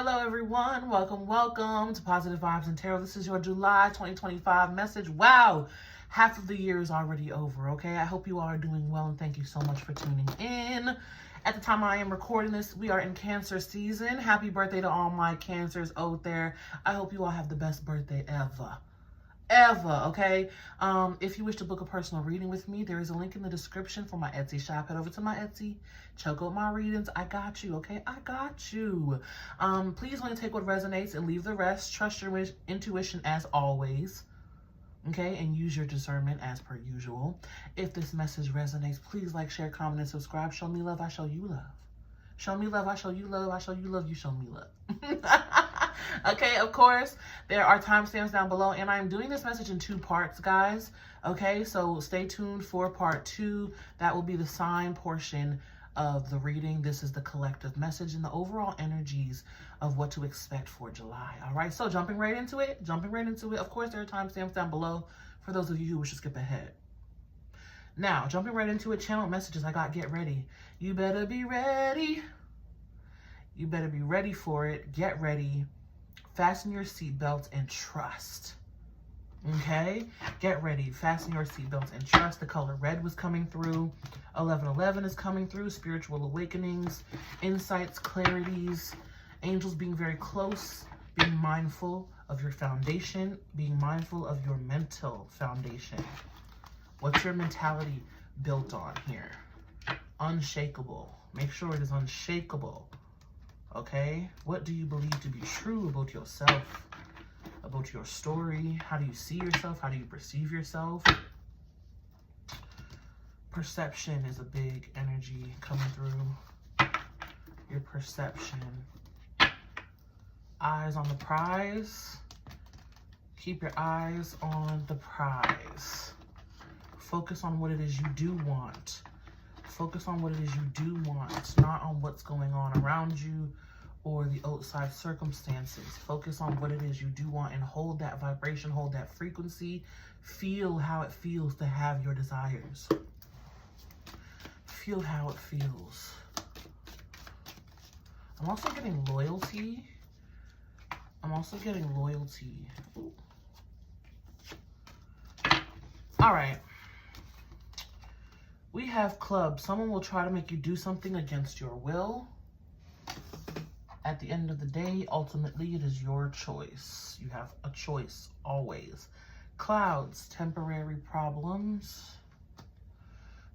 Hello everyone, welcome to Positive Vibes and Tarot. This is your July 2025 message. Wow, half of the year is already over, okay? I hope you all are doing well and thank you so much for tuning in. At the time I am recording this, we are in Cancer season. Happy birthday to all my Cancers out there. I hope you all have the best birthday ever, okay? If you wish to book a personal reading with me, there is a link in the description for my Etsy shop. Head over to my Etsy, check out my readings. I got you, okay? I got you. Please only take what resonates and leave the rest. Trust your intuition as always, okay? And use your discernment as per usual. If this message resonates, please like, share, comment, and subscribe. Show me love, I show you love. Show me love, I show you love. I show you love, you show me love. Okay, of course, there are timestamps down below, and I'm doing this message in 2 parts, guys. Okay, so stay tuned for part 2. That will be the sign portion of the reading. This is the collective message and the overall energies of what to expect for July. All right, so jumping right into it. Of course, there are timestamps down below for those of you who wish to skip ahead. Now, jumping right into it, channel messages. I got get ready. You better be ready. You better be ready for it. Get ready. Fasten your seatbelts and trust. Okay? Get ready. Fasten your seatbelts and trust. The color red was coming through. 1111 is coming through. Spiritual awakenings, insights, clarities, angels being very close, being mindful of your foundation, being mindful of your mental foundation. What's your mentality built on here? Unshakable. Make sure it is unshakable. Okay? What do you believe to be true about yourself, about your story? How do you see yourself? How do you perceive yourself? Perception is a big energy coming through. Your perception. Eyes on the prize. Keep your eyes on the prize. Focus on what it is you do want. Focus on what it is you do want. It's not on what's going on around you or the outside circumstances. Focus on what it is you do want and hold that vibration, hold that frequency. Feel how it feels to have your desires. Feel how it feels. I'm also getting loyalty. Ooh. All right. We have clubs. Someone will try to make you do something against your will. At the end of the day, ultimately, it is your choice. You have a choice, always. Clouds, temporary problems.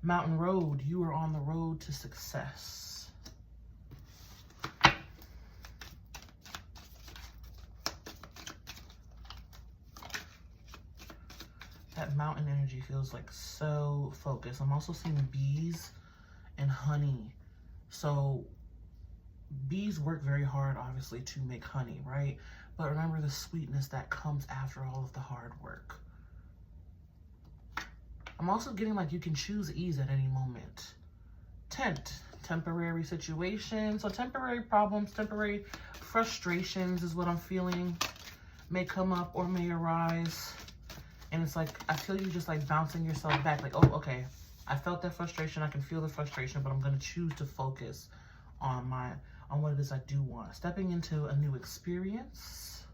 Mountain road, you are on the road to success. That mountain energy feels like so focused. I'm also seeing bees and honey. So bees work very hard, obviously, to make honey, right? But remember the sweetness that comes after all of the hard work. I'm also getting like you can choose ease at any moment. Tent, temporary situation. So temporary problems, temporary frustrations is what I'm feeling. May come up or may arise. And it's like, I feel you just like bouncing yourself back. Like, oh, okay, I felt that frustration. I can feel the frustration, but I'm going to choose to focus on what it is I do want. Stepping into a new experience.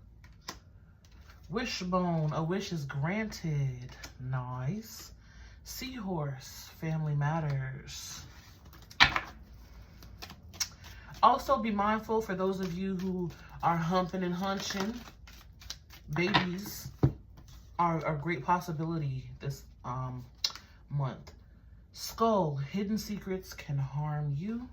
Wishbone, a wish is granted. Nice. Seahorse, family matters. Also be mindful for those of you who are humping and hunching. Babies are a great possibility this month. Skull, hidden secrets can harm you.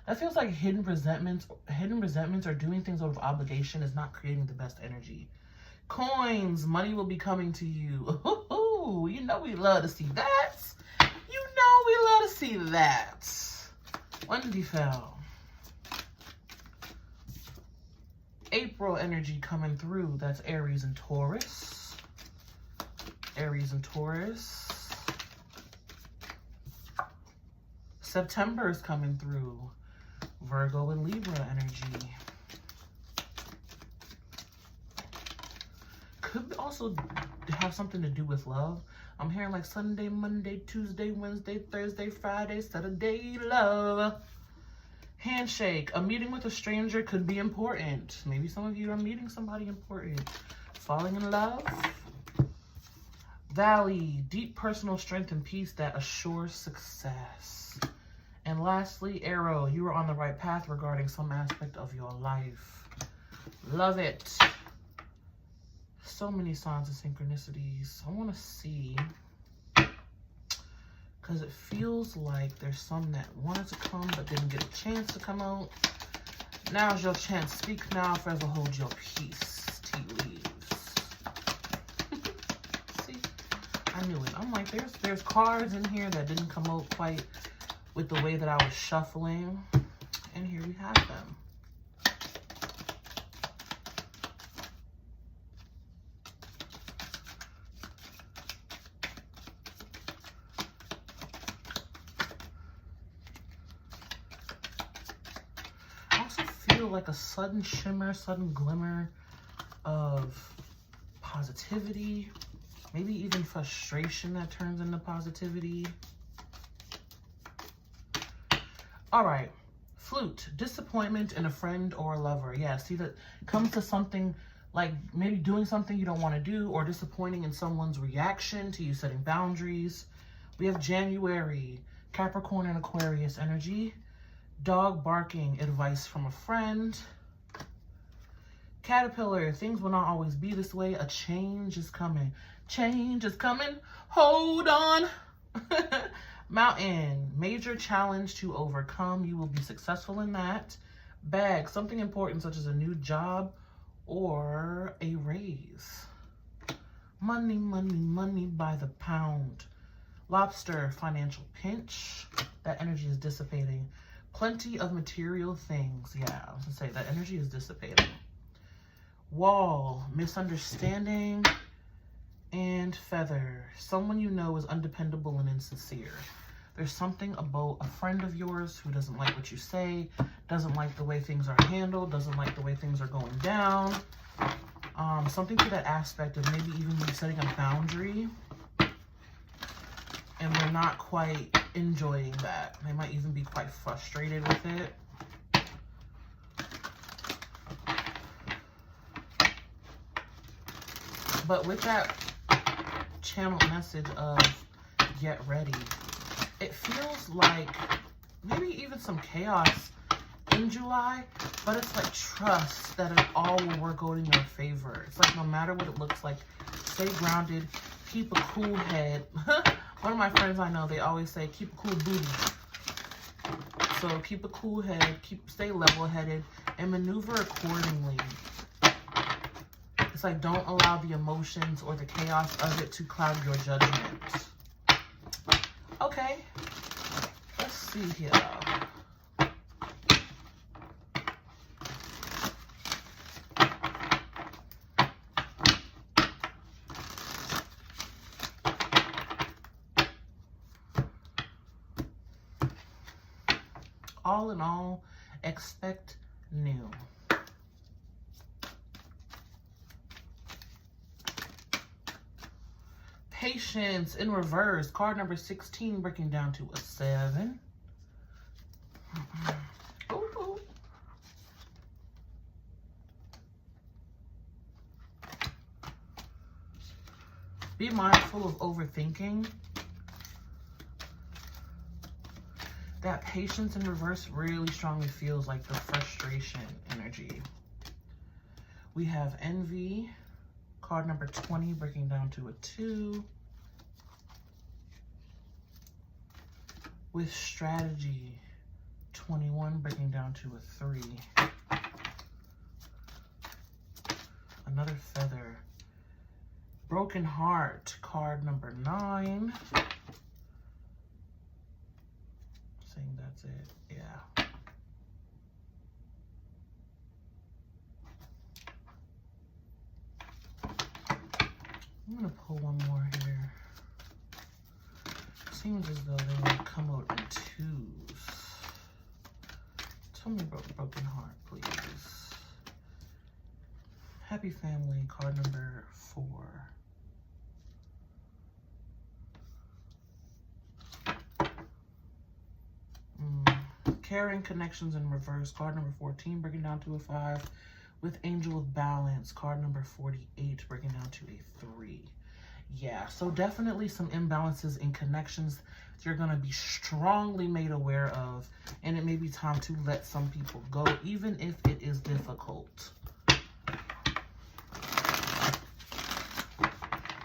That feels like hidden resentments or doing things out of obligation is not creating the best energy. Coins, money will be coming to you. Ooh, you know we love to see that. You know we love to see that. Wendy fell. April energy coming through. That's Aries and Taurus. Aries and Taurus. September is coming through. Virgo and Libra energy. Could also have something to do with love. I'm hearing like Sunday, Monday, Tuesday, Wednesday, Thursday, Friday, Saturday, love. Handshake. A meeting with a stranger could be important. Maybe some of you are meeting somebody important. Falling in love. Valley. Deep personal strength and peace that assures success. And lastly, Arrow. You are on the right path regarding some aspect of your life. Love it. So many signs of synchronicities. I want to see, because it feels like there's some that wanted to come but didn't get a chance to come out. Now's your chance. Speak now, forever hold your peace. Tea leaves. See, I knew it. I'm like, there's cards in here that didn't come out quite with the way that I was shuffling. And here we have them. Like a sudden shimmer, sudden glimmer of positivity, maybe even frustration that turns into positivity. All right, Flute. Disappointment in a friend or a lover. Yeah, see, that comes to something like maybe doing something you don't want to do, or disappointing in someone's reaction to you setting boundaries. We have January. Capricorn and Aquarius energy. Dog barking, advice from a friend. Caterpillar, things will not always be this way. A change is coming. Change is coming. Hold on. Mountain, major challenge to overcome. You will be successful in that. Bag, something important such as a new job or a raise. Money, money, money by the pound. Lobster, financial pinch. That energy is dissipating. Plenty of material things. Yeah, I was gonna say that energy is dissipating. Wall, misunderstanding, and feather. Someone you know is undependable and insincere. There's something about a friend of yours who doesn't like what you say, doesn't like the way things are handled, doesn't like the way things are going down. Something to that aspect of maybe even you setting a boundary and they're not quite enjoying that. They might even be quite frustrated with it. But with that channel message of get ready, it feels like maybe even some chaos in July, but it's like trust that it all will work out in your favor. It's like no matter what it looks like, stay grounded, keep a cool head. One of my friends I know, they always say, keep a cool booty. So keep a cool head, stay level-headed, and maneuver accordingly. It's like don't allow the emotions or the chaos of it to cloud your judgment. Okay, let's see here. All in all, expect new. Patience in reverse. Card number 16 breaking down to a 7. Ooh. Be mindful of overthinking. That patience in reverse really strongly feels like the frustration energy. We have envy, card number 20 breaking down to a 2. With strategy, 21 breaking down to a 3. Another feather. Broken heart, card number 9. Saying that's it, yeah. I'm gonna pull one more here. Seems as though they want to come out in 2s. Tell me about broken heart, please. Happy family, card number 4. caring connections in reverse. Card number 14, breaking down to a 5. With Angel of Balance, card number 48, breaking down to a 3. Yeah, so definitely some imbalances in connections that you're going to be strongly made aware of. And it may be time to let some people go, even if it is difficult.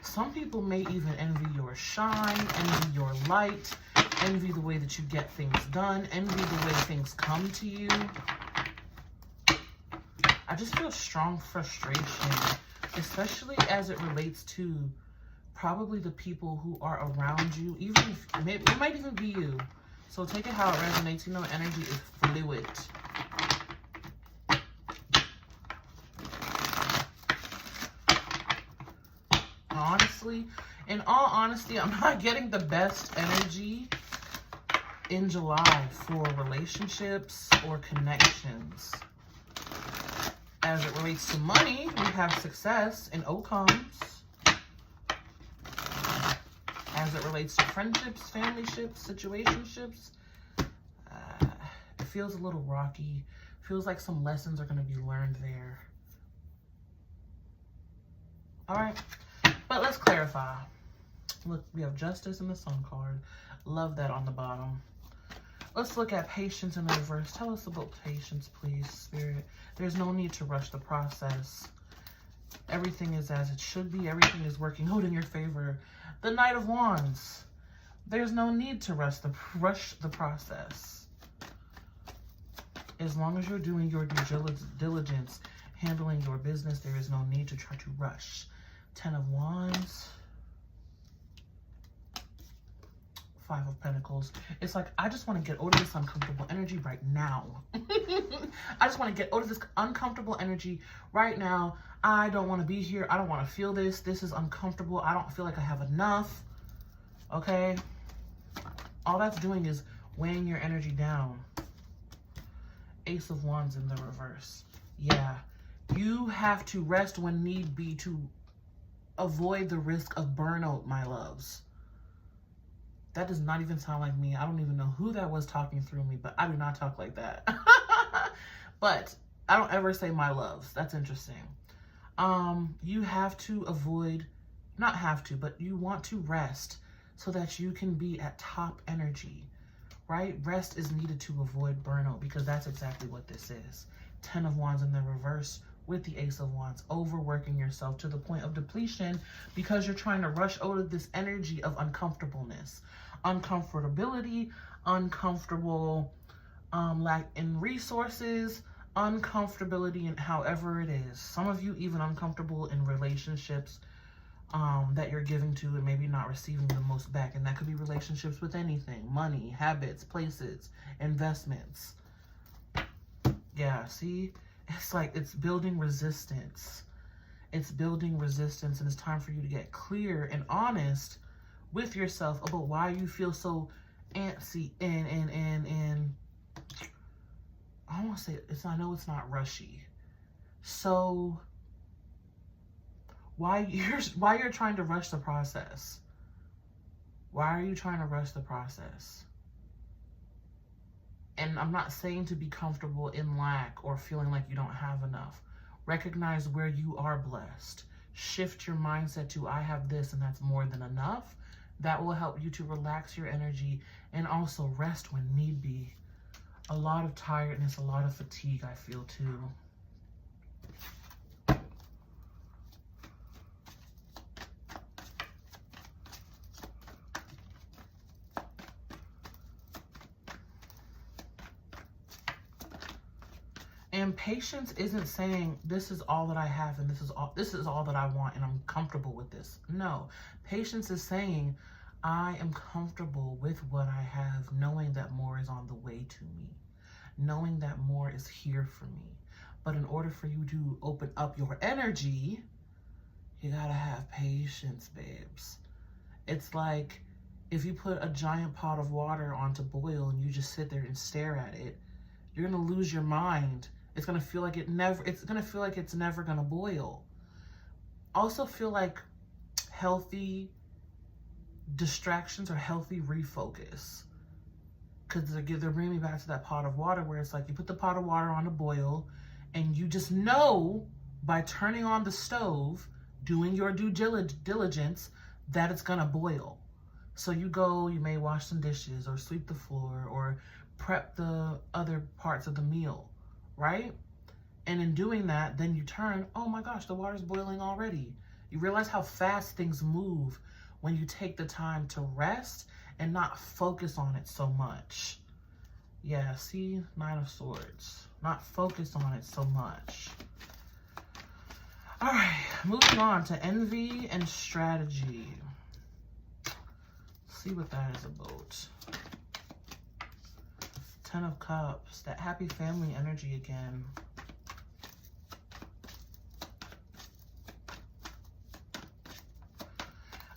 Some people may even envy your shine, envy your light, envy the way that you get things done, envy the way things come to you. I just feel strong frustration, especially as it relates to probably the people who are around you, even if maybe it might even be you. So take it how it resonates. You know, energy is fluid. Honestly, in all honesty, I'm not getting the best energy in July for relationships or connections. As it relates to money, we have success and outcomes. As it relates to friendships, familyships, situationships, it feels a little rocky. Feels like some lessons are going to be learned there. All right, but let's clarify. Look, we have Justice in the Sun card. Love that on the bottom. Let's look at patience in the reverse. Tell us about patience, please, Spirit. There's no need to rush the process. Everything is as it should be. Everything is working out in your favor. The Knight of Wands. There's no need to rush the process. As long as you're doing your due diligence, handling your business, there is no need to try to rush. 10 of Wands. 5 of Pentacles. It's like, I just want to get out of this uncomfortable energy right now. I just want to get out of this uncomfortable energy right now. I don't want to be here. I don't want to feel this. This is uncomfortable. I don't feel like I have enough. Okay? All that's doing is weighing your energy down. Ace of Wands in the reverse. Yeah. You have to rest when need be to avoid the risk of burnout, my loves. That does not even sound like me. I don't even know who that was talking through me, but I do not talk like that. But I don't ever say my loves. That's interesting. You have to avoid, not have to, but you want to rest so that you can be at top energy, right? Rest is needed to avoid burnout because that's exactly what this is. 10 of Wands in the reverse with the Ace of Wands, overworking yourself to the point of depletion because you're trying to rush out of this energy of uncomfortableness, uncomfortability, uncomfortable lack in resources, uncomfortability in however it is. Some of you even uncomfortable in relationships that you're giving to and maybe not receiving the most back. And that could be relationships with anything, money, habits, places, investments. Yeah, see? It's like it's building resistance. It's building resistance, and it's time for you to get clear and honest with yourself about why you feel so antsy and I want to say I know it's not rushy. So why you're trying to rush the process? Why are you trying to rush the process? And I'm not saying to be comfortable in lack or feeling like you don't have enough. Recognize where you are blessed. Shift your mindset to I have this and that's more than enough. That will help you to relax your energy and also rest when need be. A lot of tiredness, a lot of fatigue I feel too. And patience isn't saying this is all that I have and this is all that I want and I'm comfortable with this. No, patience is saying I am comfortable with what I have, knowing that more is on the way to me, knowing that more is here for me. But in order for you to open up your energy, you gotta have patience, babes. It's like if you put a giant pot of water on to boil and you just sit there and stare at it, you're gonna lose your mind. It's gonna feel like it's never gonna boil. Also feel like healthy distractions or healthy refocus. Because they're bringing me back to that pot of water where it's like you put the pot of water on to boil and you just know by turning on the stove, doing your due diligence, that it's going to boil. So you go, you may wash some dishes or sweep the floor or prep the other parts of the meal, right? And in doing that, then you turn, oh my gosh, the water's boiling already. You realize how fast things move when you take the time to rest and not focus on it so much. Yeah, see, Nine of Swords. Not focus on it so much. All right, moving on to envy and strategy. Let's see what that is about. Ten of Cups, that happy family energy again.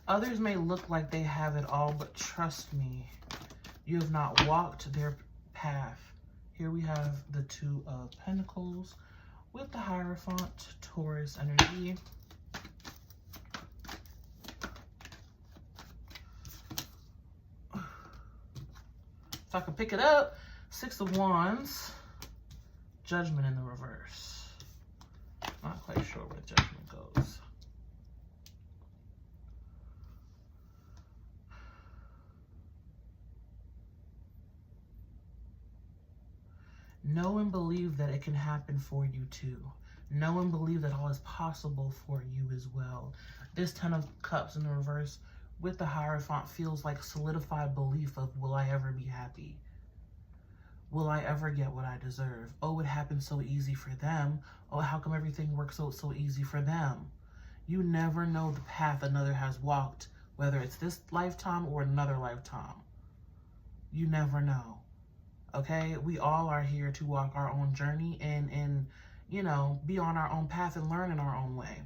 Others may look like they have it all, but trust me, you have not walked their path. Here we have the Two of Pentacles with the Hierophant, Taurus energy. If I can pick it up, Six of Wands, Judgment in the reverse. Not quite sure where Judgment goes. Know and believe that it can happen for you too. Know and believe that all is possible for you as well. This Ten of Cups in the reverse with the Hierophant feels like solidified belief of, will I ever be happy? Will I ever get what I deserve? Oh, it happened so easy for them. Oh, how come everything works out so easy for them? You never know the path another has walked, whether it's this lifetime or another lifetime. You never know. Okay, we all are here to walk our own journey and you know, be on our own path and learn in our own way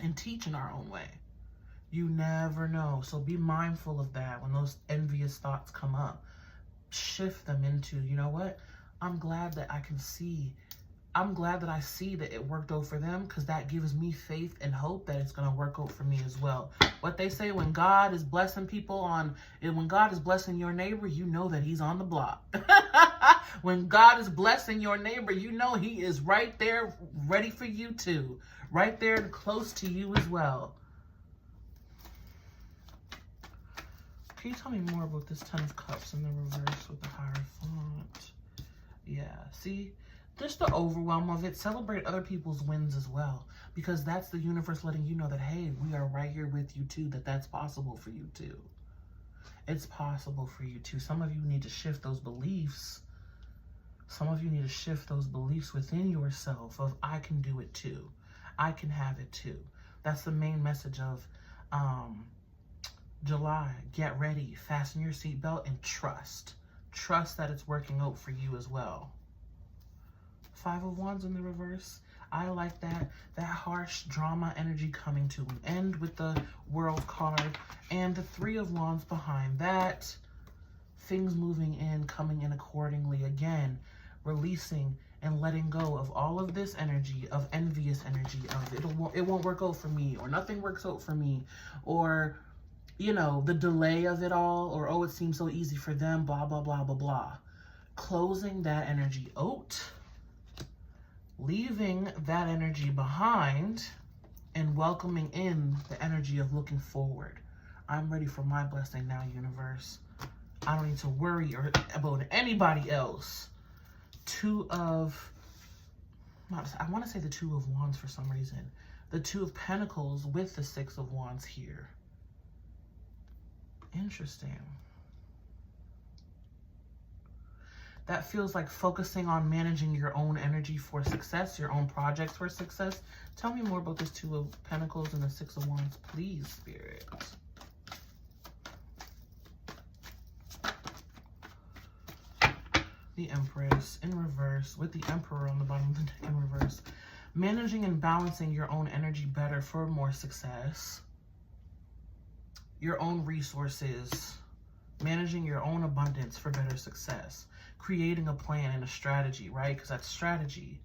and teach in our own way. You never know. So be mindful of that when those envious thoughts come up. Shift them into, you know what? I'm glad that I see that it worked out for them, because that gives me faith and hope that it's going to work out for me as well. What they say, when God is blessing when God is blessing your neighbor, you know that he's on the block. When God is blessing your neighbor, you know he is right there ready for you too. Right there close to you as well. Can you tell me more about this Ten of Cups in the reverse with the Hierophant? Yeah, see? Just the overwhelm of it. Celebrate other people's wins as well, because that's the universe letting you know that, hey, we are right here with you too, that's possible for you too. It's possible for you too. Some of you need to shift those beliefs. Some of you need to shift those beliefs within yourself of, I can do it too. I can have it too. That's the main message of July. Get ready, fasten your seatbelt, and trust. Trust that it's working out for you as well. Five of Wands in the reverse. I like that harsh drama energy coming to an end with the World card, and the Three of Wands behind that. Things moving in, coming in accordingly. Again, releasing and letting go of all of this energy, of envious energy, of it won't work out for me, or nothing works out for me, or, you know, the delay of it all, or, oh, it seems so easy for them, blah, blah, blah, blah, blah. Closing that energy out, leaving that energy behind, and welcoming in the energy of looking forward. I'm ready for my blessing now, universe. I don't need to worry about anybody else. I want to say the Two of Wands for some reason. The Two of Pentacles with the Six of Wands here. Interesting. That feels like focusing on managing your own energy for success, your own projects for success. Tell me more about this Two of Pentacles and the Six of Wands, please, Spirit. The Empress in reverse with the Emperor on the bottom of the deck in reverse. Managing and balancing your own energy better for more success. Your own resources. Managing your own abundance for better success. Creating a plan and a strategy, right? Because that's strategy.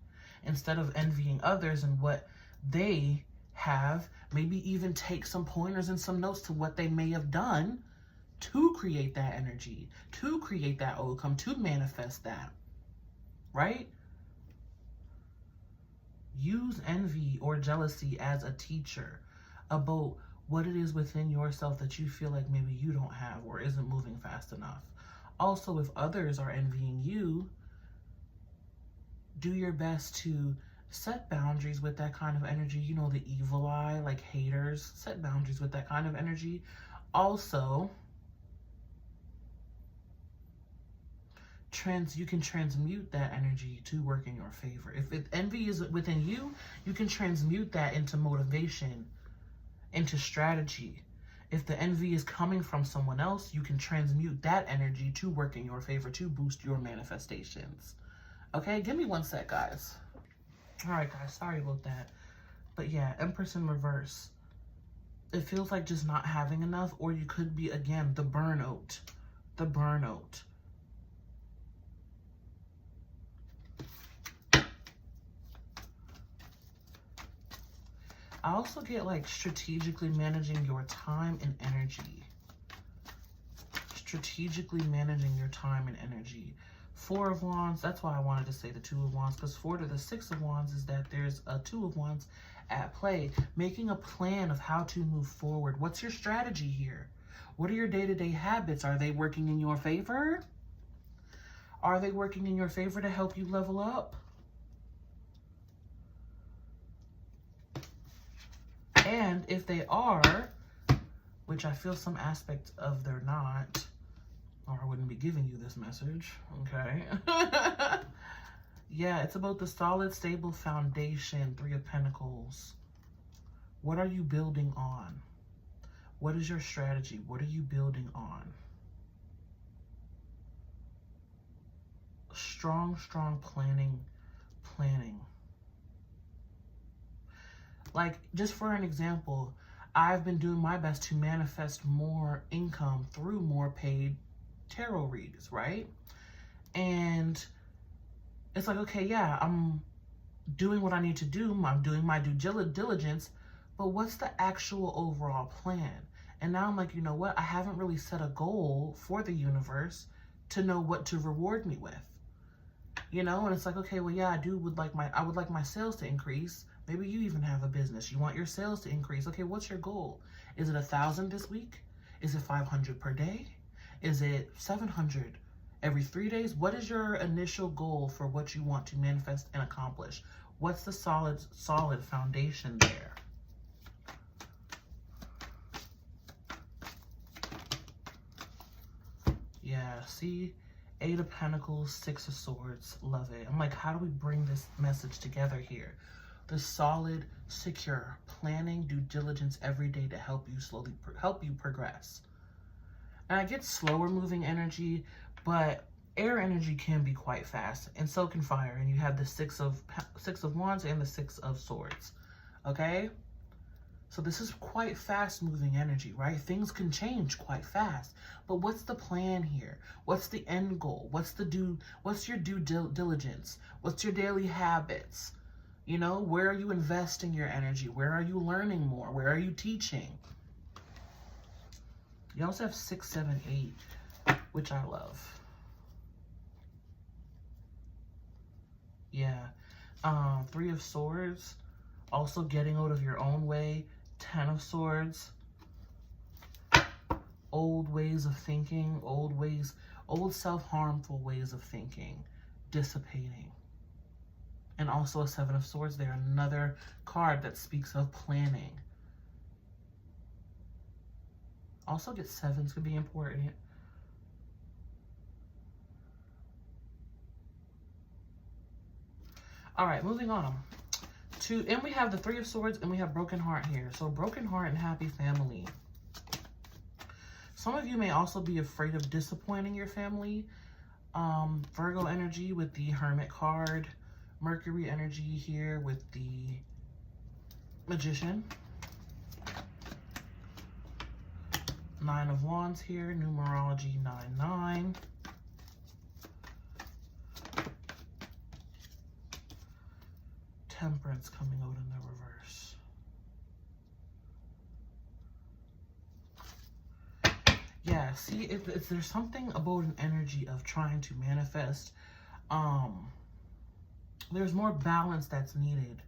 Instead of envying others and what they have, maybe even take some pointers and some notes to what they may have done to create that energy, to create that outcome, to manifest that, right? Use envy or jealousy as a teacher about what it is within yourself that you feel like maybe you don't have or isn't moving fast enough. Also, if others are envying you, do your best to set boundaries with that kind of energy. You know, the evil eye, like haters, set boundaries with that kind of energy. Also, you can transmute that energy to work in your favor. If envy is within you, you can transmute that into motivation, into strategy. If the envy is coming from someone else, you can transmute that energy to work in your favor, to boost your manifestations. Okay, give me one sec, guys. All right, guys, sorry about that. But yeah, Empress in reverse. It feels like just not having enough, or you could be, again, the burnout. The burnout. I also get like strategically managing your time and energy. Strategically managing your time and energy. Four of Wands, that's why I wanted to say the Two of Wands, because 4 to the 6 of Wands is that there's a 2 of Wands at play. Making a plan of how to move forward. What's your strategy here? What are your day-to-day habits? Are they working in your favor? Are they working in your favor to help you level up? And if they are, which I feel some aspect of they're not, or I wouldn't be giving you this message, okay? Yeah, it's about the solid, stable foundation, 3 of Pentacles. What are you building on? What is your strategy? What are you building on? Strong planning. Like, just for an example, I've been doing my best to manifest more income through more paid tarot reads, right? And it's like, okay, yeah, I'm doing what I need to do. I'm doing my due diligence, but what's the actual overall plan? And now I'm like, you know what? I haven't really set a goal for the universe to know what to reward me with. You know, and it's like, okay, well, yeah, I would like my sales to increase. Maybe you even have a business. You want your sales to increase. Okay, what's your goal? Is it 1,000 this week? Is it 500 per day? Is it 700 every 3 days? What is your initial goal for what you want to manifest and accomplish? What's the solid foundation there? Yeah, see? 8 of Pentacles, 6 of Swords. Love it. I'm like, how do we bring this message together here? The solid, secure, planning, due diligence every day to help you progress. And I get slower moving energy, but air energy can be quite fast, and so can fire. And you have the 6 of Wands and the 6 of Swords. Okay? So this is quite fast moving energy, right? Things can change quite fast. But what's the plan here? What's the end goal? What's your due diligence? What's your daily habits? You know, where are you investing your energy? Where are you learning more? Where are you teaching? You also have 6, 7, 8, which I love. Yeah. 3 of Swords, also getting out of your own way. 10 of Swords, old ways of thinking, old self-harmful ways of thinking, dissipating. And also a 7 of Swords there, another card that speaks of planning. Also get 7s could be important. All right, moving on. And we have the 3 of Swords and we have broken heart here. So broken heart and happy family. Some of you may also be afraid of disappointing your family. Virgo energy with the Hermit card. Mercury energy here with the Magician. 9 of Wands here, numerology 9-9. Temperance coming out in the reverse. Yeah, see, there's something about an energy of trying to manifest. There's more balance that's needed.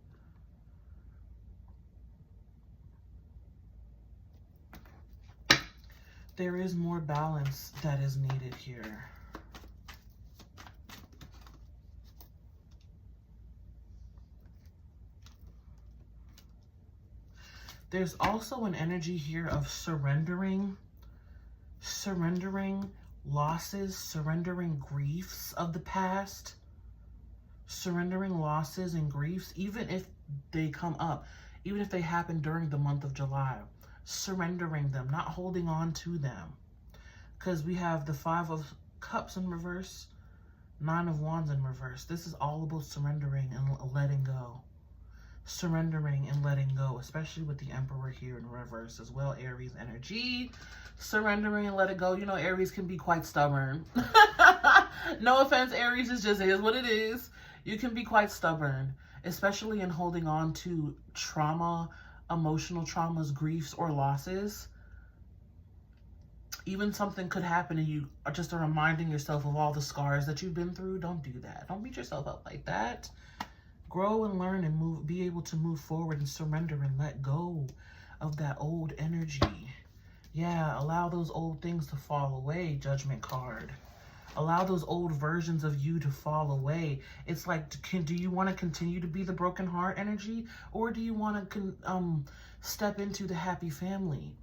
There is more balance that is needed here. There's also an energy here of surrendering losses, surrendering griefs of the past, surrendering losses and griefs, even if they come up, even if they happen during the month of July, surrendering them, not holding on to them. Because we have the 5 of Cups in reverse, 9 of Wands in reverse. This is all about surrendering and letting go. Surrendering and letting go, especially with the Emperor here in reverse as well. Aries energy, surrendering and let it go. You know, Aries can be quite stubborn. No offense, Aries, it just is what it is. You can be quite stubborn, especially in holding on to trauma, emotional traumas, griefs, or losses. Even something could happen and you are just reminding yourself of all the scars that you've been through. Don't do that. Don't beat yourself up like that. Grow and learn and move, be able to move forward and surrender and let go of that old energy. Yeah, allow those old things to fall away, Judgment card. Allow those old versions of you to fall away. It's like, do you want to continue to be the broken heart energy? Or do you want to step into the happy family?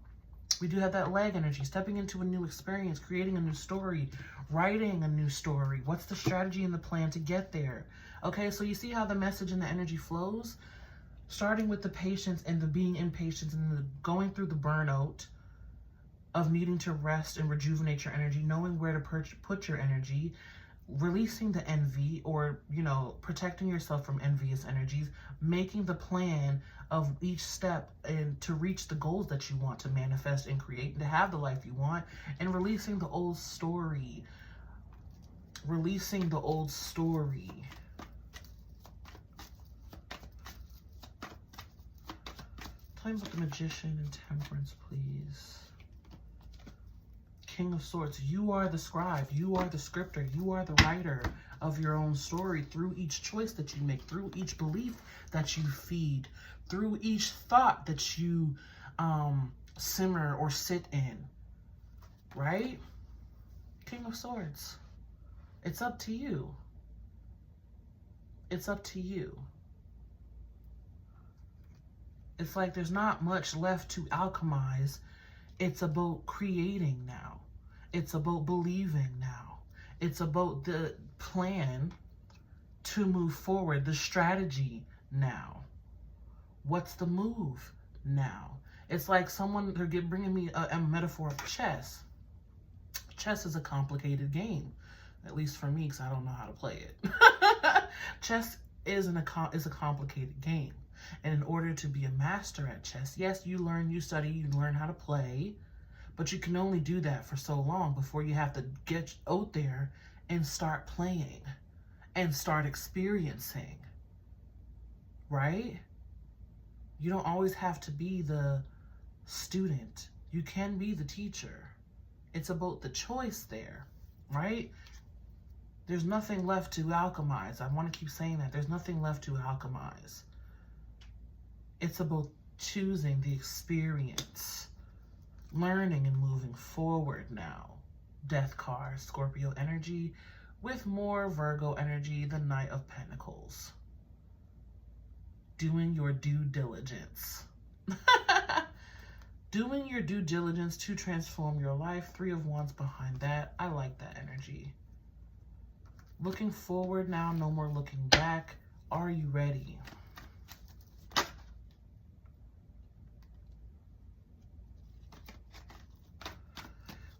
We do have that leg energy, stepping into a new experience, creating a new story, writing a new story. What's the strategy and the plan to get there? Okay, so you see how the message and the energy flows? Starting with the patience and the being impatient and the going through the burnout of needing to rest and rejuvenate your energy, knowing where to put your energy, releasing the envy or, you know, protecting yourself from envious energies, making the plan of each step and to reach the goals that you want to manifest and create and to have the life you want, and releasing the old story. Releasing the old story. Tell me about the Magician and Temperance, please. King of Swords, you are the scribe, you are the scripter, you are the writer of your own story through each choice that you make, through each belief that you feed, through each thought that you simmer or sit in, right? King of Swords, it's up to you. It's up to you. It's like there's not much left to alchemize. It's about creating now. It's about believing now. It's about the plan to move forward, the strategy now. What's the move now? It's like they're bringing me a metaphor of chess. Chess is a complicated game, at least for me, because I don't know how to play it. Chess is a complicated game. And in order to be a master at chess, yes, you learn, you study, you learn how to play, but you can only do that for so long before you have to get out there and start playing and start experiencing, right? You don't always have to be the student. You can be the teacher. It's about the choice there, right? There's nothing left to alchemize. I want to keep saying that. There's nothing left to alchemize. It's about choosing the experience, learning and moving forward now. Death card, Scorpio energy, with more Virgo energy, the Knight of Pentacles. Doing your due diligence. Doing your due diligence to transform your life. 3 of Wands behind that. I like that energy. Looking forward now, no more looking back. Are you ready?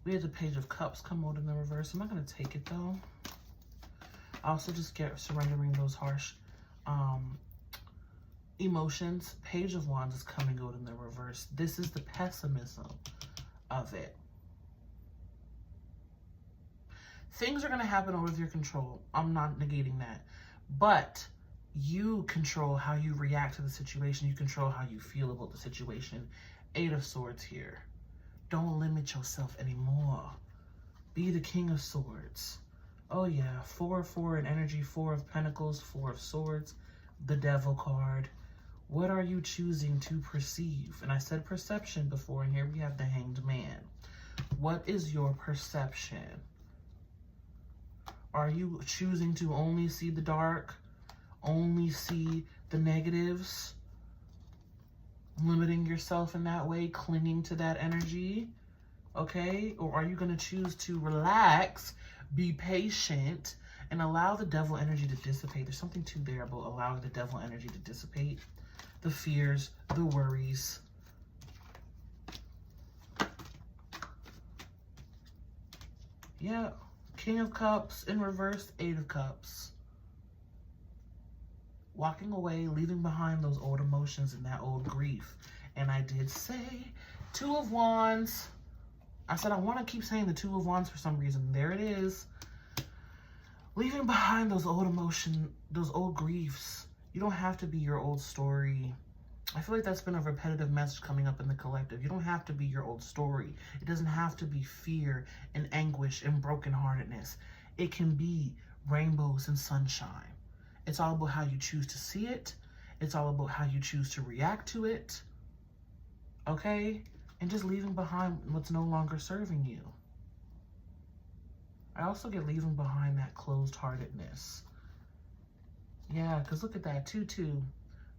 We had the Page of Cups come out in the reverse. I'm not going to take it, though. I also just get surrendering those harsh emotions. Page of Wands is coming out in the reverse. This is the pessimism of it. Things are going to happen out of your control. I'm not negating that. But you control how you react to the situation. You control how you feel about the situation. 8 of Swords here. Don't limit yourself anymore. Be the King of Swords. Oh yeah, 4 in energy, 4 of Pentacles, 4 of Swords, the Devil card. What are you choosing to perceive? And I said perception before, and here we have the Hanged Man. What is your perception? Are you choosing to only see the dark, only see the negatives, limiting yourself in that way, clinging to that energy? Okay? Or are you going to choose to relax, be patient, and allow the devil energy to dissipate? There's something to there about allowing the devil energy to dissipate. The fears, the worries. Yeah. King of Cups in reverse, 8 of Cups. Walking away, leaving behind those old emotions and that old grief. And I did say 2 of Wands. I said I want to keep saying the 2 of Wands for some reason. There it is. Leaving behind those old emotions, those old griefs. You don't have to be your old story. I feel like that's been a repetitive message coming up in the collective. You don't have to be your old story. It doesn't have to be fear and anguish and brokenheartedness. It can be rainbows and sunshine. It's all about how you choose to see it. It's all about how you choose to react to it. Okay? And just leaving behind what's no longer serving you. I also get leaving behind that closed-heartedness. Yeah, because look at that. 2-2.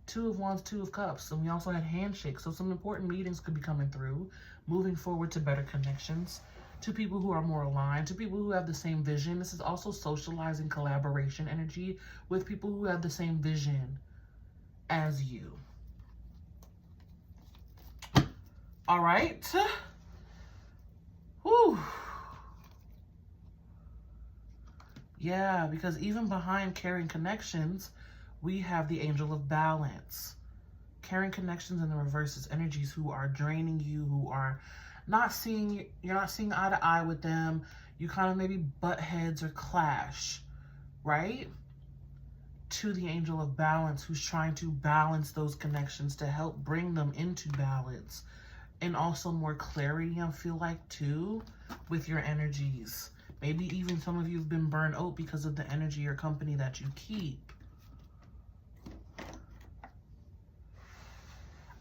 2 of Wands, 2 of Cups. And we also had handshakes. So some important meetings could be coming through. Moving forward to better connections. To people who are more aligned. To people who have the same vision. This is also socializing collaboration energy with people who have the same vision as you. All right. Whew. Yeah, because even behind caring connections, we have the Angel of Balance. Caring connections in the reverse is energies who are draining you, who are not seeing, you're not seeing eye to eye with them. You kind of maybe butt heads or clash, right? To the Angel of Balance, who's trying to balance those connections to help bring them into balance. And also more clarity, I feel like, too, with your energies. Maybe even some of you have been burned out because of the energy or company that you keep.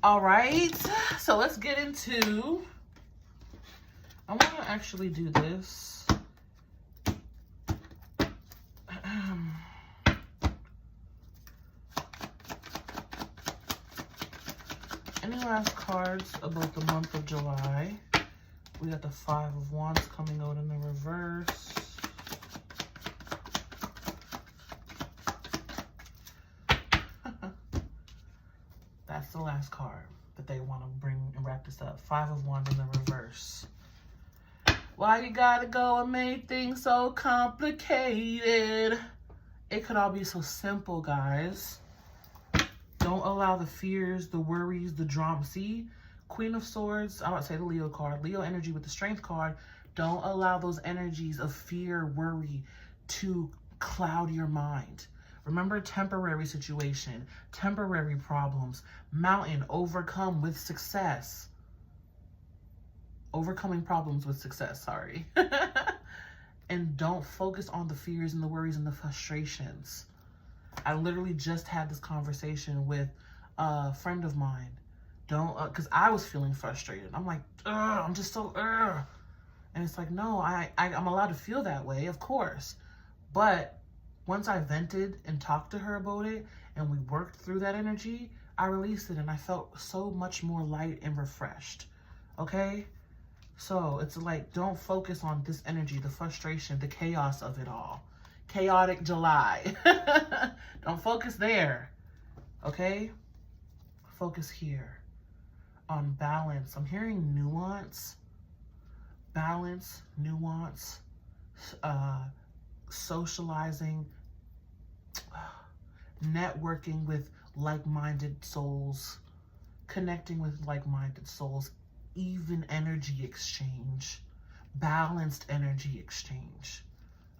All right, so let's get into, I want to actually do this. Any last cards about the month of July? We got the 5 of Wands coming out in the reverse. That's the last card that they want to bring and wrap this up. 5 of Wands in the reverse. Why you gotta go and make things so complicated? It could all be so simple, guys. Don't allow the fears, the worries, the drama. See? Queen of Swords, I would say the Leo card. Leo energy with the Strength card. Don't allow those energies of fear, worry to cloud your mind. Remember, temporary situation, temporary problems. Mountain, overcome with success. Overcoming problems with success, sorry. And don't focus on the fears and the worries and the frustrations. I literally just had this conversation with a friend of mine. Don't, because I was feeling frustrated. I'm like, I'm just so, And it's like, no, I'm allowed to feel that way, of course. But once I vented and talked to her about it and we worked through that energy, I released it and I felt so much more light and refreshed. Okay? So it's like, don't focus on this energy, the frustration, the chaos of it all. Chaotic July. Don't focus there. Okay? Focus here. On balance. I'm hearing nuance, balance, nuance, socializing, networking with like-minded souls, connecting with like-minded souls, even energy exchange, balanced energy exchange.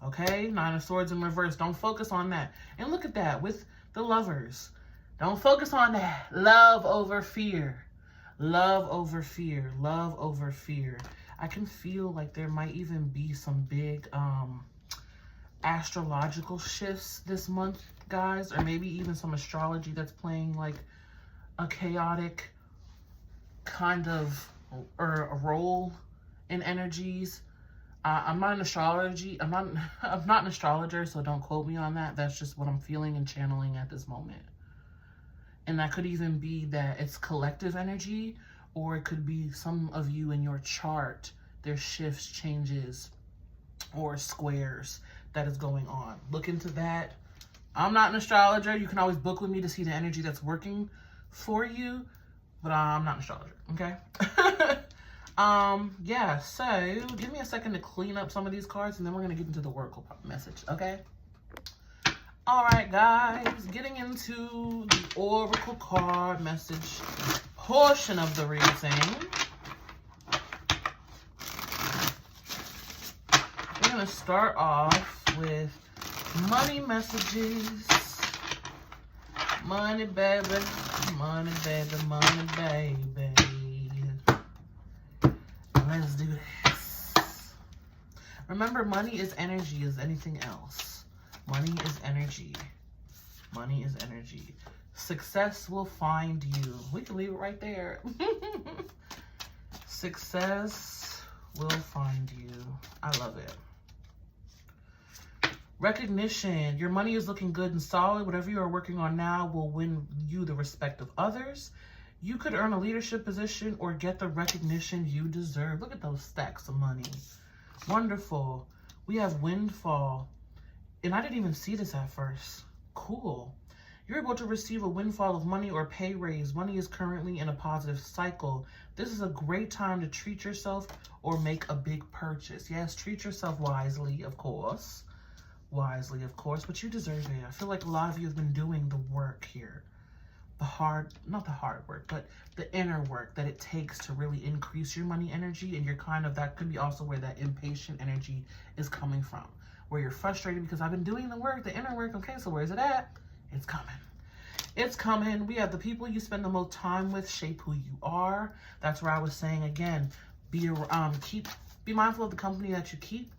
Okay? 9 of Swords in reverse. Don't focus on that. And look at that with the Lovers. Don't focus on that. Love over fear. Love over fear. Love over fear. I can feel like there might even be some big astrological shifts this month, guys, or maybe even some astrology that's playing like a chaotic kind of or a role in energies. I'm not an astrology. I'm not an astrologer, so don't quote me on that. That's just what I'm feeling and channeling at this moment. And that could even be that it's collective energy, or it could be some of you in your chart. There's shifts, changes, or squares that is going on. Look into that. I'm not an astrologer. You can always book with me to see the energy that's working for you, but I'm not an astrologer, okay? Yeah, so give me a second to clean up some of these cards, and then we're going to get into the oracle message, okay? All right, guys, getting into the oracle card message portion of the reading. We're going to start off with money messages. Money, baby. Money, baby. Money, baby. Let's do this. Remember, money is energy as anything else. Money is energy. Money is energy. Success will find you. We can leave it right there. Success will find you. I love it. Recognition. Your money is looking good and solid. Whatever you are working on now will win you the respect of others. You could earn a leadership position or get the recognition you deserve. Look at those stacks of money. Wonderful. We have windfall. And I didn't even see this at first. Cool. You're able to receive a windfall of money or pay raise. Money is currently in a positive cycle. This is a great time to treat yourself or make a big purchase. Yes, treat yourself wisely, of course. Wisely, of course, but you deserve it. I feel like a lot of you have been doing the work here. Not the hard work, but the inner work that it takes to really increase your money energy. And you're kind of, that could be also where that impatient energy is coming from. Where you're frustrated because I've been doing the work, the inner work. Okay, so where's it at? It's coming. It's coming. We have the people you spend the most time with shape who you are. That's where I was saying again, be mindful of the company that you keep,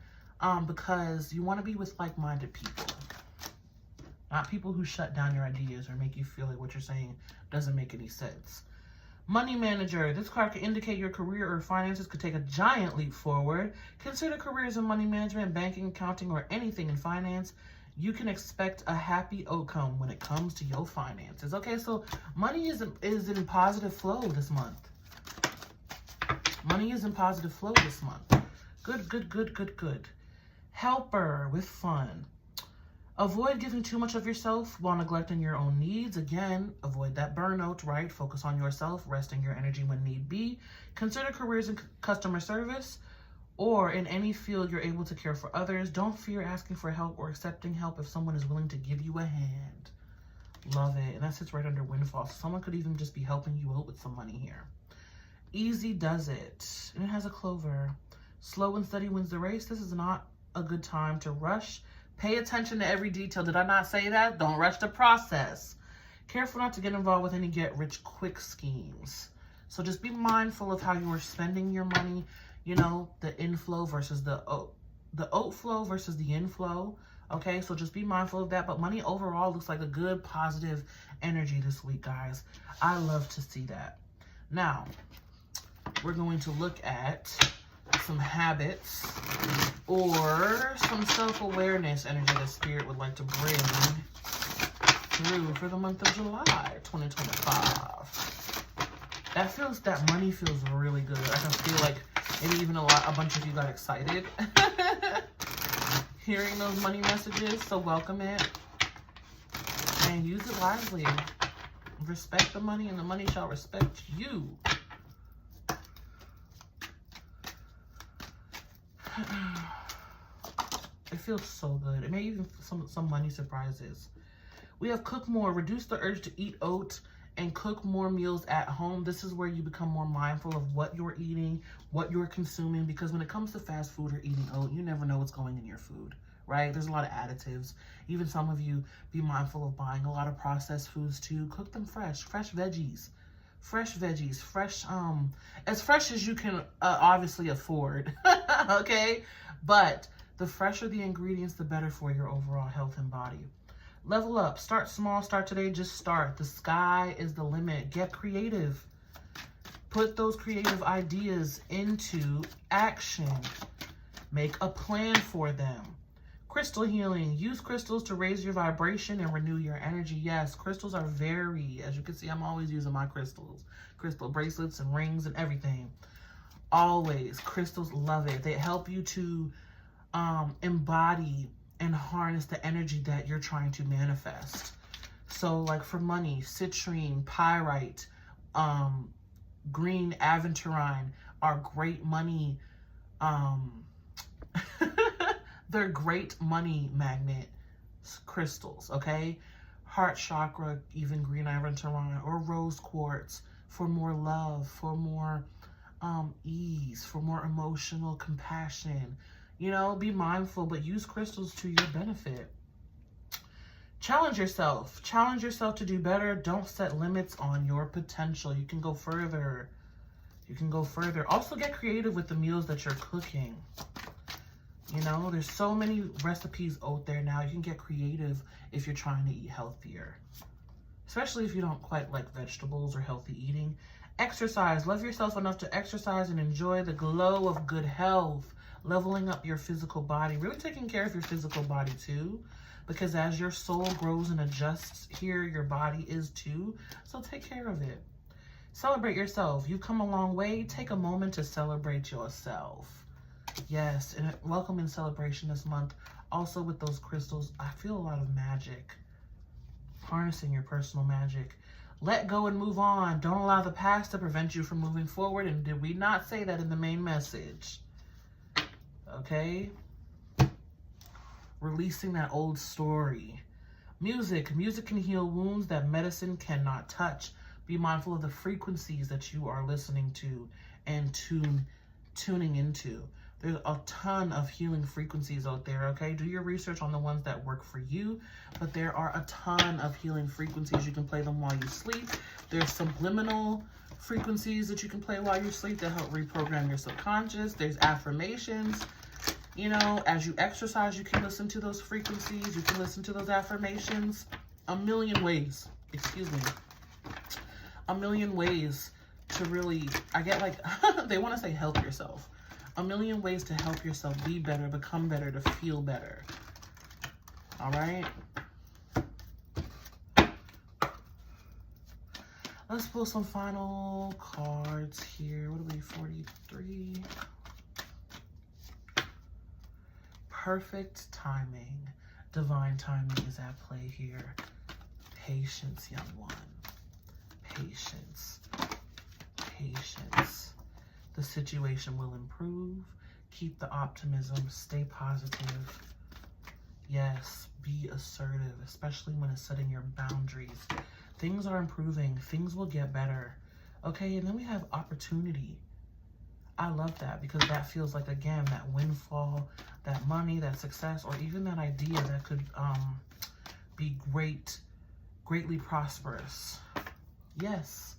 because you want to be with like-minded people, not people who shut down your ideas or make you feel like what you're saying doesn't make any sense. Money manager. This card can indicate your career or finances could take a giant leap forward. Consider careers in money management, banking, accounting, or anything in finance. You can expect a happy outcome when it comes to your finances. Okay, so money is in positive flow this month. Money is in positive flow this month. Good, good, good, good, good. Helper with fun. Avoid giving too much of yourself while neglecting your own needs. Again, avoid that burnout, right? Focus on yourself, resting your energy when need be. Consider careers in customer service or in any field you're able to care for others. Don't fear asking for help or accepting help if someone is willing to give you a hand. Love it. And that sits right under windfall. So someone could even just be helping you out with some money here. Easy does it. And it has a clover. Slow and steady wins the race. This is not a good time to rush. Pay attention to every detail. Did I not say that? Don't rush the process. Careful not to get involved with any get-rich-quick schemes. So just be mindful of how you are spending your money. You know, the inflow versus the outflow versus the inflow. Okay, so just be mindful of that. But money overall looks like a good, positive energy this week, guys. I love to see that. Now, we're going to look at some habits or some self-awareness energy that Spirit would like to bring through for the month of July 2025. That money feels really good. I can feel like maybe even a bunch of you got excited hearing those money messages. So welcome it and use it wisely. Respect the money and the money shall respect you. It feels so good. It may even some money surprises. We have cook more. Reduce the urge to eat out and cook more meals at home. This is where you become more mindful of what you're eating, what you're consuming, because when it comes to fast food or eating out, you never know what's going in your food, right? There's a lot of additives. Even some of you be mindful of buying a lot of processed foods too. Cook them fresh veggies, fresh veggies, fresh, as fresh as you can obviously afford, okay? But the fresher the ingredients, the better for your overall health and body. Level up, start small, start today, just start. The sky is the limit. Get creative. Put those creative ideas into action. Make a plan for them. Crystal healing. Use crystals to raise your vibration and renew your energy. Yes, crystals are very, as you can see, I'm always using my crystals. Crystal bracelets and rings and everything. Always. Crystals love it. They help you to embody and harness the energy that you're trying to manifest. So like for money, citrine, pyrite, green aventurine are great money. They're great money magnet crystals, okay? Heart chakra, even green aventurine or rose quartz for more love, for more ease, for more emotional compassion. You know, be mindful, but use crystals to your benefit. Challenge yourself. Challenge yourself to do better. Don't set limits on your potential. You can go further. You can go further. Also get creative with the meals that you're cooking. You know, there's so many recipes out there now. You can get creative if you're trying to eat healthier. Especially if you don't quite like vegetables or healthy eating. Exercise. Love yourself enough to exercise and enjoy the glow of good health. Leveling up your physical body. Really taking care of your physical body too. Because as your soul grows and adjusts here, your body is too. So take care of it. Celebrate yourself. You've come a long way. Take a moment to celebrate yourself. Yes, and welcome in celebration this month. Also with those crystals, I feel a lot of magic. Harnessing your personal magic. Let go and move on. Don't allow the past to prevent you from moving forward. And did we not say that in the main message? Okay? Releasing that old story. Music. Music can heal wounds that medicine cannot touch. Be mindful of the frequencies that you are listening to and tuning into. There's a ton of healing frequencies out there, okay? Do your research on the ones that work for you, but there are a ton of healing frequencies. You can play them while you sleep. There's subliminal frequencies that you can play while you sleep that help reprogram your subconscious. There's affirmations. You know, as you exercise, you can listen to those frequencies. You can listen to those affirmations a million ways. Excuse me. A million ways to really, I get like, they want to say help yourself. A million ways to help yourself be better, become better, to feel better. All right? Let's pull some final cards here. What are we, 43? Perfect timing. Divine timing is at play here. Patience, young one. Patience. Patience. The situation will improve. Keep the optimism. Stay positive. Yes, be assertive, especially when it's setting your boundaries. Things are improving. Things will get better. Okay, and then we have opportunity. I love that because that feels like, again, that windfall, that money, that success, or even that idea that could be greatly prosperous. Yes.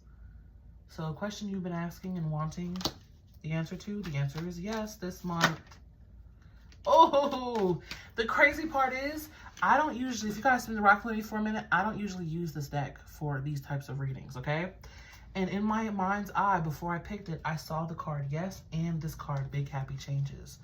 So a question you've been asking and wanting the answer to, the answer is yes this month. Oh, the crazy part is I don't usually, if you guys been rocking with me for a minute, I don't usually use this deck for these types of readings, okay? And in my mind's eye, before I picked it, I saw the card yes and this card, big happy changes.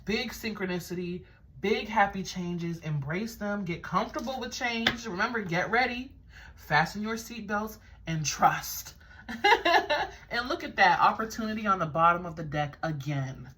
Big synchronicity, big happy changes. Embrace them. Get comfortable with change. Remember, get ready. Fasten your seatbelts and trust. And look at that opportunity on the bottom of the deck again.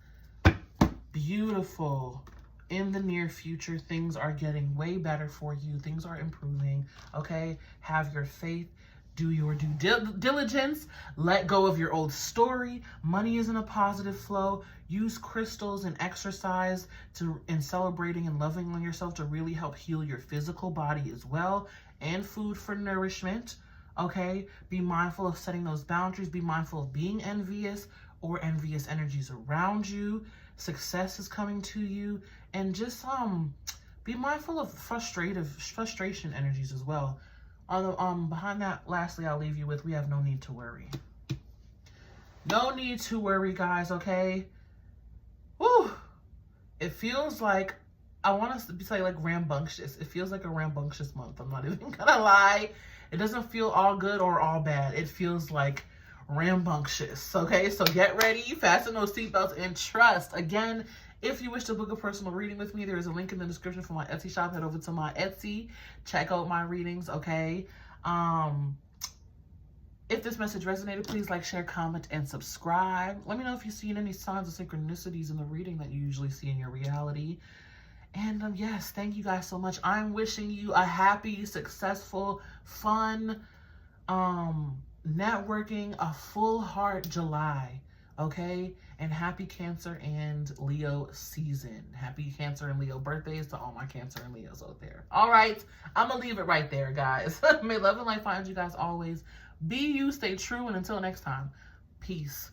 Beautiful. In the near future, things are getting way better for you. Things are improving. Okay? Have your faith. Do your due diligence. Let go of your old story. Money is in a positive flow. Use crystals and exercise and celebrating and loving on yourself to really help heal your physical body as well. And food for nourishment. Okay? Be mindful of setting those boundaries. Be mindful of being envious or envious energies around you. Success is coming to you. And just be mindful of frustration energies as well. Behind that, lastly, I'll leave you with, we have no need to worry. No need to worry, guys, okay? Whew. It feels like, I want us to say like rambunctious. It feels like a rambunctious month. I'm not even gonna lie. It doesn't feel all good or all bad. It feels like rambunctious, okay? So get ready, fasten those seatbelts, and trust. Again, if you wish to book a personal reading with me, there is a link in the description for my Etsy shop. Head over to my Etsy, check out my readings, okay? If this message resonated, please like, share, comment, and subscribe. Let me know if you've seen any signs of synchronicities in the reading that you usually see in your reality. And yes, thank you guys so much. I'm wishing you a happy, successful, fun, networking, a full heart July, okay? And happy Cancer and Leo season. Happy Cancer and Leo birthdays to all my Cancer and Leos out there. All right, I'm gonna leave it right there, guys. May love and light find you guys always. Be you, stay true, and until next time, peace.